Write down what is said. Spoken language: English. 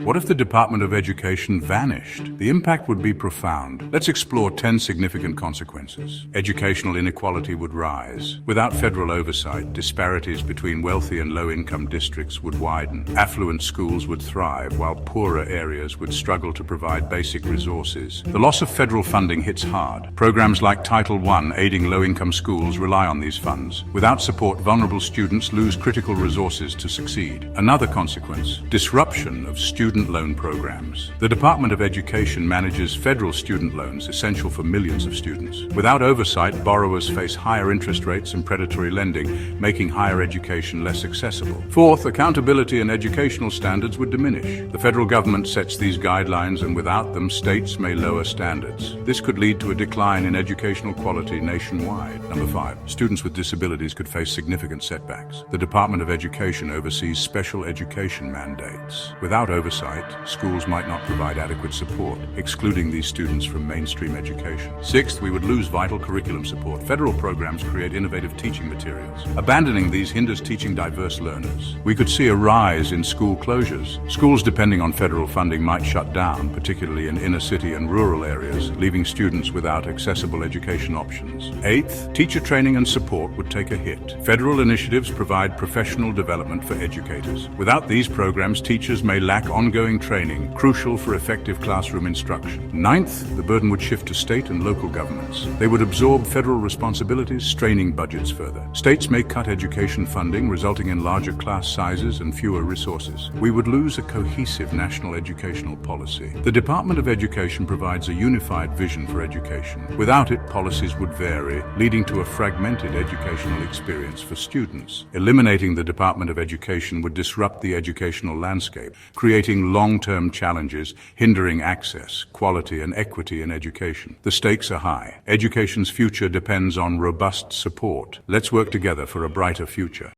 What if the Department of Education vanished? The impact would be profound. Let's explore 10 significant consequences. Educational inequality would rise. Without federal oversight, disparities between wealthy and low-income districts would widen. Affluent schools would thrive, while poorer areas would struggle to provide basic resources. The loss of federal funding hits hard. Programs like Title I aiding low-income schools rely on these funds. Without support, vulnerable students lose critical resources to succeed. Another consequence, disruption of student loan programs. The Department of Education manages federal student loans essential for millions of students. Without oversight, borrowers face higher interest rates and predatory lending, making higher education less accessible. Fourth, accountability and educational standards would diminish. The federal government sets these guidelines, and without them, states may lower standards. This could lead to a decline in educational quality nationwide. Number 5, students with disabilities could face significant setbacks. The Department of Education oversees special education mandates. Without oversight, schools might not provide adequate support, excluding these students from mainstream education. Sixth, we would lose vital curriculum support. Federal programs create innovative teaching materials. Abandoning these hinders teaching diverse learners. We could see a rise in school closures. Schools depending on federal funding might shut down, particularly in inner city and rural areas, leaving students without accessible education options. Eighth, teacher training and support would take a hit. Federal initiatives provide professional development for educators. Without these programs, teachers may lack ongoing training, crucial for effective classroom instruction. Ninth, the burden would shift to state and local governments. They would absorb federal responsibilities, straining budgets further. States may cut education funding, resulting in larger class sizes and fewer resources. We would lose a cohesive national educational policy. The Department of Education provides a unified vision for education. Without it, policies would vary, leading to a fragmented educational experience for students. Eliminating the Department of Education would disrupt the educational landscape, creating long-term challenges, hindering access, quality, and equity in education. The stakes are high. Education's future depends on robust support. Let's work together for a brighter future.